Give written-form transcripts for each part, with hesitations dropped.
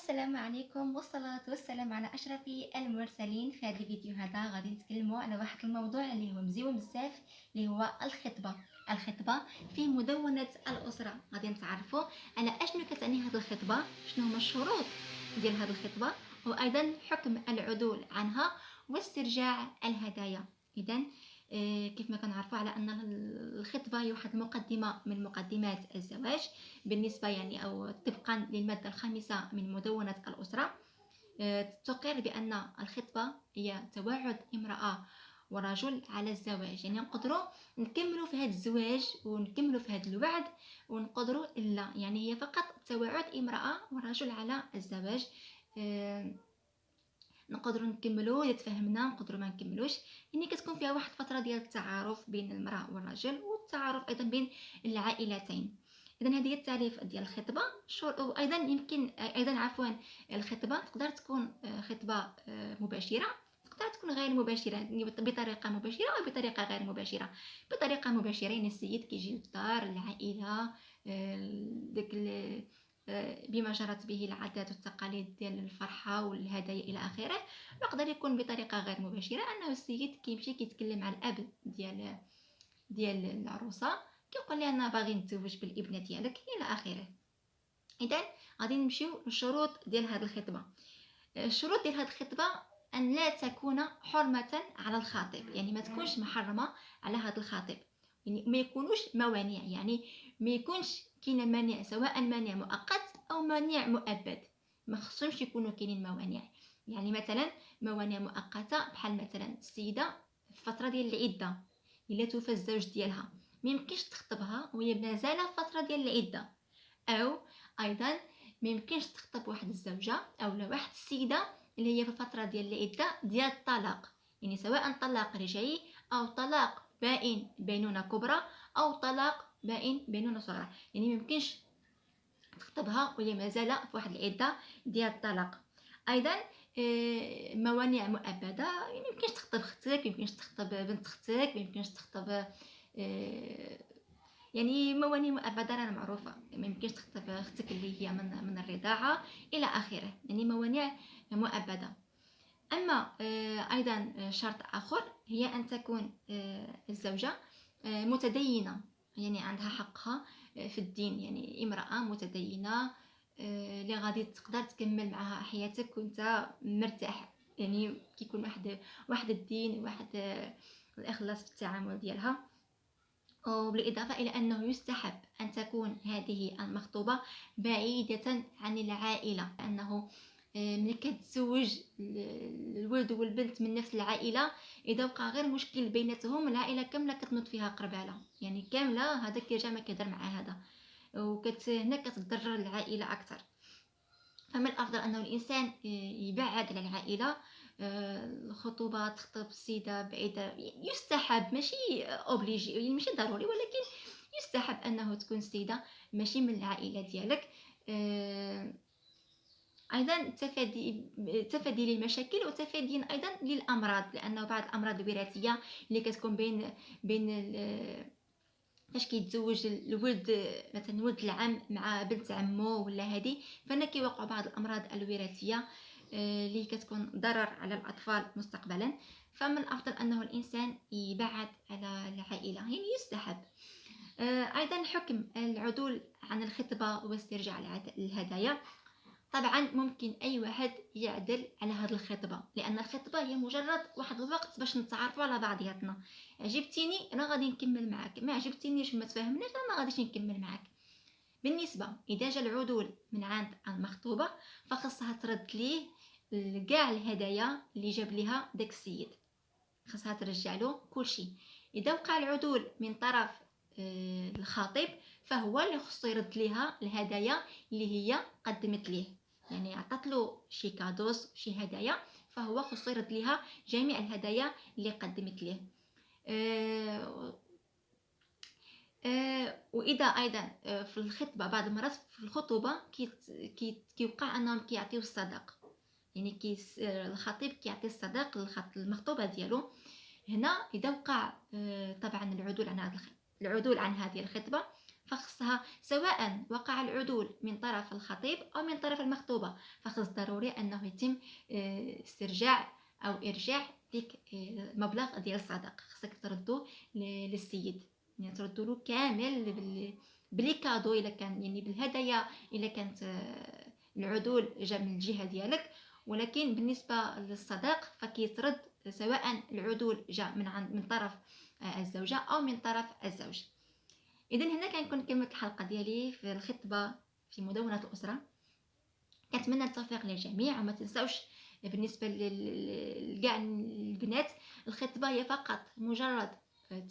السلام عليكم والصلاة والسلام على أشرف المرسلين. في هذا الفيديو هذا غادي نتكلموا على واحد الموضوع اللي هو مزيون بزاف، اللي هو الخطبة في مدونة الأسرة. غادي نتعرفوا على اشنو كتعني هذه الخطبة، شنو هما الشروط ديال هذه الخطبة، وأيضا حكم العدول عنها واسترجاع الهدايا. إذا كيف ما كنعرفوا على ان الخطبه هي واحد المقدمه من مقدمات الزواج بالنسبه او طبقا للماده الخامسه من مدونه الاسره. تقر بان الخطبه هي توعد امراه ورجل على الزواج، نقدروا نكملوا في هذا الزواج ونكملوا في هذا الوعد، ونقدروا لا، هي فقط توعد امراه ورجل على الزواج. نقدروا نكملوا اذا تفاهمنا، نقدروا ما نكملوش. كتكون فيها واحد الفتره ديال التعارف بين المراه والرجل، والتعارف ايضا بين العائلتين. اذا هذه هي التعريف ديال الخطبه. وايضا يمكن الخطبه تقدر تكون خطبه مباشره، تقدر تكون غير مباشره، بطريقه مباشره او بطريقه غير مباشره. بطريقه مباشره السيد كيجي للدار العائله، داك بما جرت به العادات والتقاليد ديال الفرحه والهدايا الى اخره. يقدر يكون بطريقه غير مباشره، انه السيد كيمشي كيتكلم مع الاب ديال العروسه، كيقول لها انا باغي نتزوج بالابنه ديالك الى اخره. اذا غادي نمشيو للشروط ديال هذه الخطبه. الشروط ديال هذه الخطبه ان لا تكون حرمه على الخاطب، ما تكونش محرمه على هذا الخاطب، ما يكونوش موانع، ما يكونش كاين مانع، سواء مانع مؤقت او مانع مؤبد. ما خصهمش يكونوا كاينين موانع. مثلا موانع مؤقته بحال مثلا السيده في الفتره ديال العده الا توفى الزوج ديالها ما يمكنش تخطبها وهي مازال في الفتره ديال العده، او ايضا ما يمكنش تخطب واحد الزوجه او واحد السيده اللي هي في الفتره ديال العده ديال الطلاق، سواء طلاق رجعي او طلاق بائن بينونه كبرى او طلاق بائن بينونه صغرى. ما يمكنش تخطبها وهي مازال في واحد العده ديال الطلاق. ايضا موانع مؤبده، ما يمكنش تخطب اختك، ما يمكنش تخطب بنت اختك، ما يمكنش تخطب موانع مؤبده راه معروفه، ما يمكنش تخطب اختك اللي هي من الرضاعه الى اخره، موانع مؤبده. اما ايضا شرط اخر هي ان تكون الزوجه متدينه، عندها حقها في الدين، امراه متدينه اللي غادي تقدر تكمل معها حياتك وانت مرتاح، كيكون واحد الدين، واحد الاخلاص في التعامل ديالها. وبالإضافة إلى أنه يستحب أن تكون هذه المخطوبة بعيدة عن العائلة، لأنه ملي كتزوج الولد والبنت من نفس العائلة، إذا وقع غير مشكل بيناتهم العائلة كاملة كتنوض فيها قربالة، كاملة هذا كيرجع ما كيهضر مع هذا، هنا كتضرر العائلة أكثر. فمن الأفضل أنه الإنسان يبعد على العائلة. الخطوبة تخطب السيدة بعيدة يستحب، ماشي اوبليجي، ماشي ضروري، ولكن يستحب أنه تكون السيدة ماشي من العائلة ديالك. ايضا تفادي للمشاكل وتفادي ايضا للامراض، لانه بعض الامراض الوراثيه اللي كتكون بين فاش كيتزوج الولد، مثلا ولد العم مع بنت عمو ولا هذه، فانا كيوقعوا بعض الامراض الوراثيه اللي كتكون ضرر على الاطفال مستقبلا. فمن الافضل انه الانسان يبعد على العائله، يستحب. ايضا حكم العدول عن الخطبه واسترجاع الهدايا. طبعا ممكن اي واحد يعدل على هذه الخطبه، لان الخطبه هي مجرد واحد الوقت باش نتعرفوا على بعضياتنا. عجبتيني انا غادي نكمل معاك، ما عجبتينيش ما تفاهمناش انا ما غاديش نكمل معاك. بالنسبه اذا جا العدول من عند المخطوبه، فخصها ترد ليه كاع الهدايا اللي جاب ليها داك السيد، خصها ترجع له كل شيء. اذا وقع العدول من طرف الخاطب، فهو اللي خصو يرد ليها الهدايا اللي هي قدمت ليه، عطات له شي كادوس شي هدايا، فهو خصو يرد ليها جميع الهدايا اللي قدمت ليه. واذا ايضا في الخطبه، بعض المرات في الخطوبه كيوقع انهم كيعطيو الصداق، الخطيب كيعطي الصداق للمخطوبه ديالو. هنا اذا وقع طبعا العدول عن هذه الخطبه، فخصها سواء وقع العدول من طرف الخطيب أو من طرف المخطوبة، فخص ضروري أنه يتم استرجاع أو إرجاع ديك المبلغ ديال الصداق، خصك تردو للسيد، يعني تردو له كامل بلي كادو إلا كان يعني بالهدايا إلا كانت العدول جا من الجهة ديالك، ولكن بالنسبة للصداق فكيترد سواء العدول جا من طرف الزوجة أو من طرف الزوج. إذا هنا كنكون كملت الحلقة ديالي في الخطبة في مدونة الأسرة. كنتمنى التوفيق للجميع، وما تنساوش بالنسبة لكاع البنات الخطبة هي فقط مجرد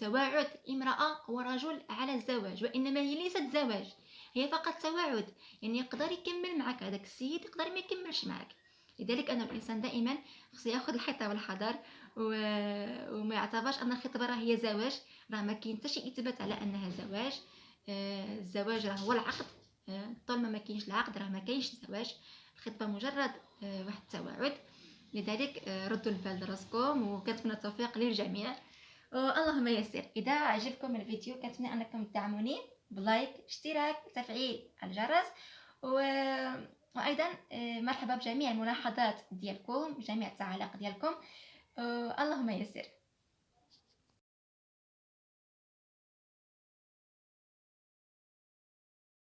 توعد امرأة ورجل على الزواج، وإنما هي ليست زواج، هي فقط توعد، يعني يقدر يكمل معك هذاك السيد، يقدر ما يكملش معك. لذلك أن الإنسان دائما خصو ياخذ الحيطة والحذر وما يعتبرش أن الخطبة راه هي زواج، راه ما كاين حتى شي إثبات على أنها زواج. الزواج راه هو العقد، طول ما كاينش العقد راه ما كاينش الزواج، الخطبة مجرد واحد التوعد. لذلك ردوا البال لراسكم، وكنتمنى التوفيق للجميع. اللهم يسر. اذا عجبكم الفيديو كنتمنى انكم تدعموني بلايك، اشتراك، تفعيل الجرس، وايضا مرحبا بجميع الملاحظات ديالكم، جميع التعاليق ديالكم. اللهم يسر.